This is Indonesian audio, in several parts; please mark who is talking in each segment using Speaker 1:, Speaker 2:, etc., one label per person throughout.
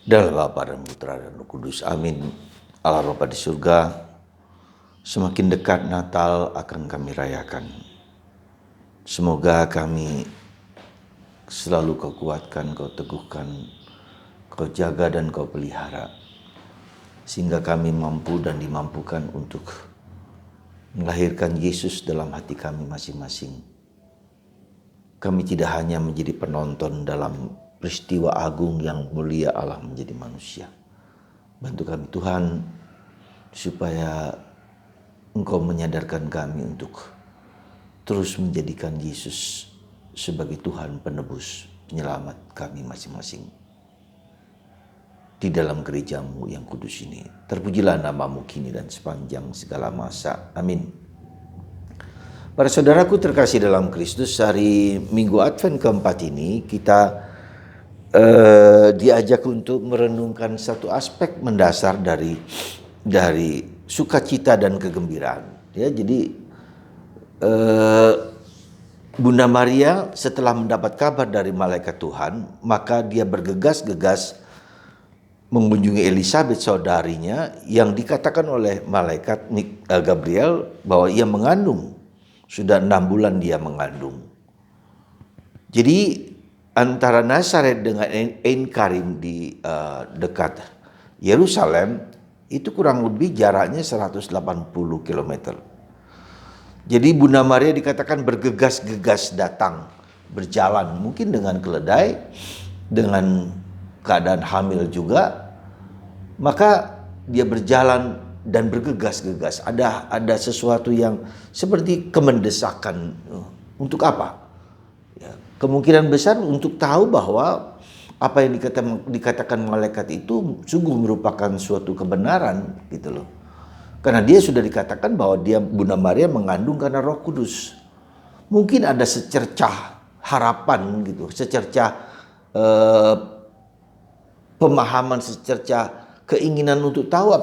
Speaker 1: Dalam Bapa dan Putra dan Roh Kudus. Amin. Allah Bapa di surga, semakin dekat Natal akan kami rayakan. Semoga kami selalu Kau kuatkan, Kau teguhkan, Kau jaga dan Kau pelihara. Sehingga kami mampu dan dimampukan untuk melahirkan Yesus dalam hati kami masing-masing. Kami tidak hanya menjadi penonton dalam peristiwa agung yang mulia Allah menjadi manusia. Bantu kami Tuhan supaya Engkau menyadarkan kami untuk terus menjadikan Yesus sebagai Tuhan penebus penyelamat kami masing-masing. Di dalam gereja-Mu yang kudus ini. Terpujilah nama-Mu kini dan sepanjang segala masa. Amin. Para saudaraku terkasih dalam Kristus, hari Minggu Advent keempat ini kita diajak untuk merenungkan satu aspek mendasar dari sukacita dan kegembiraan. Ya, jadi Bunda Maria setelah mendapat kabar dari malaikat Tuhan, maka dia bergegas-gegas mengunjungi Elisabeth saudarinya yang dikatakan oleh malaikat Gabriel bahwa ia mengandung. Sudah 6 bulan dia mengandung. Jadi antara Nazaret dengan Ein Karim di dekat Yerusalem itu kurang lebih jaraknya 180 km. Jadi Bunda Maria dikatakan bergegas-gegas datang, berjalan mungkin dengan keledai, dengan keadaan hamil juga, maka dia berjalan dan bergegas-gegas. Ada sesuatu yang seperti kemendesakan. Untuk apa? Ya, kemungkinan besar untuk tahu bahwa apa yang dikatakan malaikat itu sungguh merupakan suatu kebenaran gitu loh. Karena dia sudah dikatakan bahwa Bunda Maria mengandung karena Roh Kudus. Mungkin ada secercah harapan gitu, secercah pemahaman, secercah keinginan untuk tahu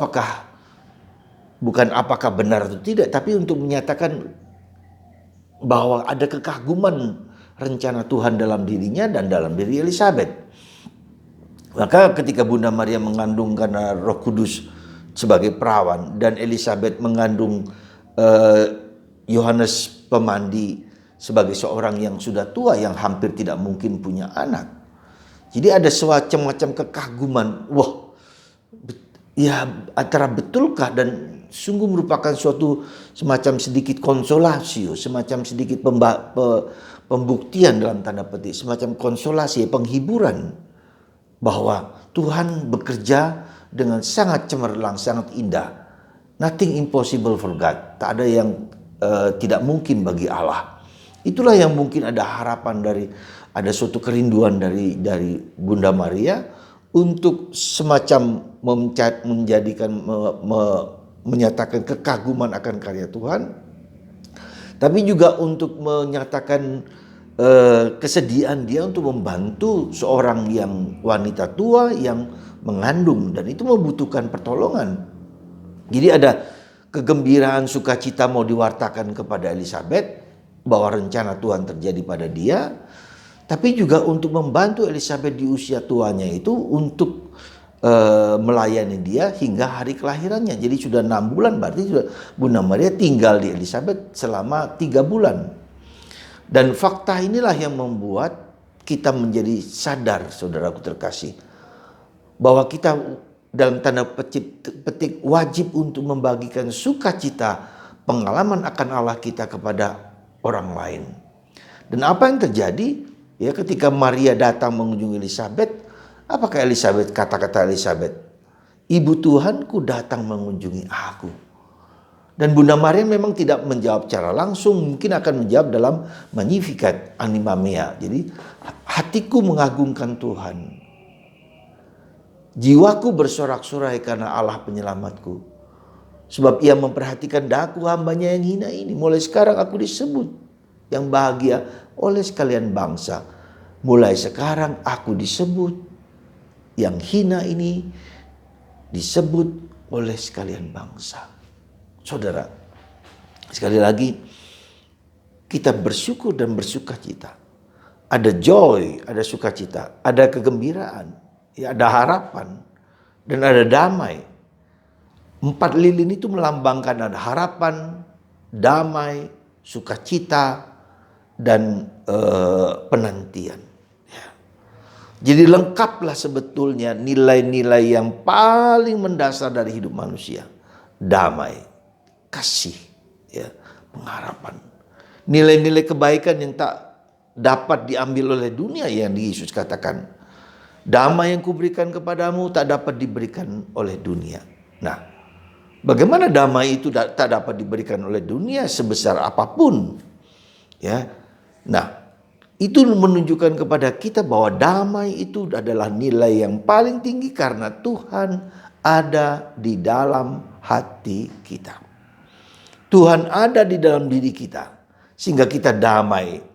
Speaker 1: bukan apakah benar atau tidak, tapi untuk menyatakan bahwa ada kekaguman rencana Tuhan dalam dirinya dan dalam diri Elisabeth. Maka ketika Bunda Maria mengandung karena Roh Kudus sebagai perawan dan Elisabeth mengandung Yohanes Pemandi sebagai seorang yang sudah tua yang hampir tidak mungkin punya anak. Jadi ada semacam kekaguman. Wah, ya antara betulkah dan sungguh merupakan suatu semacam sedikit konsolasi, semacam sedikit pembuktian dalam tanda petik, semacam konsolasi, penghiburan bahwa Tuhan bekerja dengan sangat cemerlang, sangat indah. Nothing impossible for God. Tak ada yang tidak mungkin bagi Allah. Itulah yang mungkin ada harapan ada suatu kerinduan dari Bunda Maria untuk semacam menyatakan kekaguman akan karya Tuhan, tapi juga untuk menyatakan kesediaan dia untuk membantu seorang yang wanita tua yang mengandung dan itu membutuhkan pertolongan. Jadi ada kegembiraan, sukacita mau diwartakan kepada Elisabeth bahwa rencana Tuhan terjadi pada dia, tapi juga untuk membantu Elisabeth di usia tuanya itu untuk melayani dia hingga hari kelahirannya. Jadi sudah 6 bulan, berarti sudah Bunda Maria tinggal di Elisabeth selama 3 bulan. Dan fakta inilah yang membuat kita menjadi sadar, saudaraku terkasih, bahwa kita dalam tanda petik wajib untuk membagikan sukacita pengalaman akan Allah kita kepada orang lain. Dan apa yang terjadi? Ya, ketika Maria datang mengunjungi Elisabeth, apakah kata-kata Elisabeth? Ibu Tuhanku datang mengunjungi aku. Dan Bunda Maria memang tidak menjawab secara langsung, mungkin akan menjawab dalam Magnificat anima mea. Jadi hatiku mengagungkan Tuhan. Jiwaku bersorak-sorai karena Allah penyelamatku. Sebab ia memperhatikan daku hambanya yang hina ini. Mulai sekarang aku disebut yang bahagia oleh sekalian bangsa. Mulai sekarang aku disebut yang hina ini disebut oleh sekalian bangsa. Saudara, sekali lagi kita bersyukur dan bersukacita. Ada joy, ada sukacita, ada kegembiraan. ya ada harapan dan ada damai. 4 lilin itu melambangkan ada harapan, damai, sukacita, dan penantian. Ya. Jadi lengkaplah sebetulnya nilai-nilai yang paling mendasar dari hidup manusia. Damai, kasih, ya, pengharapan. Nilai-nilai kebaikan yang tak dapat diambil oleh dunia yang Yesus katakan. Damai yang kuberikan kepadamu tak dapat diberikan oleh dunia. Nah, bagaimana damai itu tak dapat diberikan oleh dunia sebesar apapun? Ya. Nah, itu menunjukkan kepada kita bahwa damai itu adalah nilai yang paling tinggi karena Tuhan ada di dalam hati kita. Tuhan ada di dalam diri kita sehingga kita damai.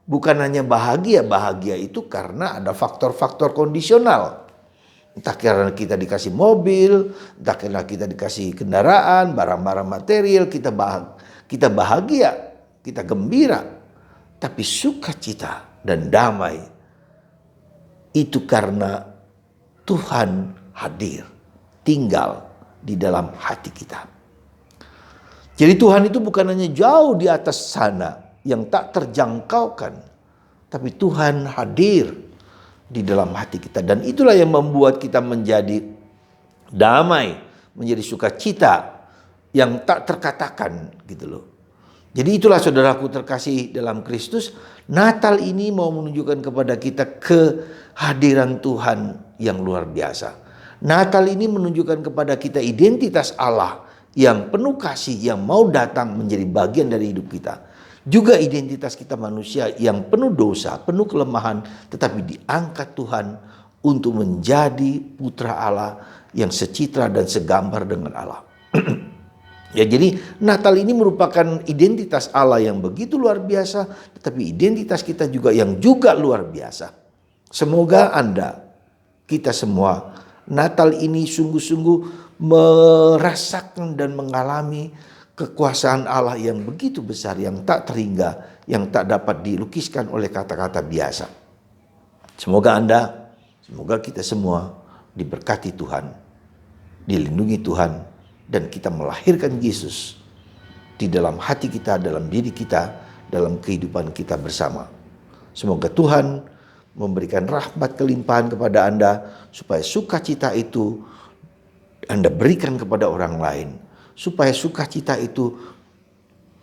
Speaker 1: Bukan hanya bahagia, bahagia itu karena ada faktor-faktor kondisional. Entah karena kita dikasih mobil, entah karena kita dikasih kendaraan, barang-barang material, kita bahagia, kita gembira. Tapi sukacita dan damai itu karena Tuhan hadir, tinggal di dalam hati kita. Jadi Tuhan itu bukan hanya jauh di atas sana yang tak terjangkaukan, tapi Tuhan hadir di dalam hati kita. Dan itulah yang membuat kita menjadi damai, menjadi sukacita yang tak terkatakan gitu loh. Jadi itulah saudaraku terkasih dalam Kristus, Natal ini mau menunjukkan kepada kita kehadiran Tuhan yang luar biasa. Natal ini menunjukkan kepada kita identitas Allah yang penuh kasih, yang mau datang menjadi bagian dari hidup kita. Juga identitas kita manusia yang penuh dosa, penuh kelemahan, tetapi diangkat Tuhan untuk menjadi putra Allah yang secitra dan segambar dengan Allah. Ya, jadi Natal ini merupakan identitas Allah yang begitu luar biasa, tetapi identitas kita juga yang juga luar biasa. Semoga Anda, kita semua, Natal ini sungguh-sungguh merasakan dan mengalami kekuasaan Allah yang begitu besar, yang tak terhingga, yang tak dapat dilukiskan oleh kata-kata biasa. Semoga Anda, semoga kita semua diberkati Tuhan, dilindungi Tuhan, dan kita melahirkan Yesus di dalam hati kita, dalam diri kita, dalam kehidupan kita bersama. Semoga Tuhan memberikan rahmat kelimpahan kepada Anda, supaya sukacita itu Anda berikan kepada orang lain, supaya sukacita itu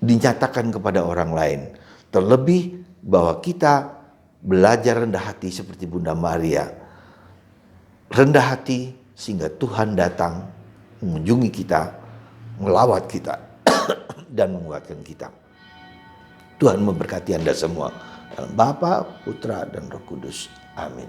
Speaker 1: dinyatakan kepada orang lain. Terlebih bahwa kita belajar rendah hati seperti Bunda Maria. Rendah hati sehingga Tuhan datang mengunjungi kita, melawat kita, dan menguatkan kita. Tuhan memberkati Anda semua. Dalam Bapa, Putra, dan Roh Kudus. Amin.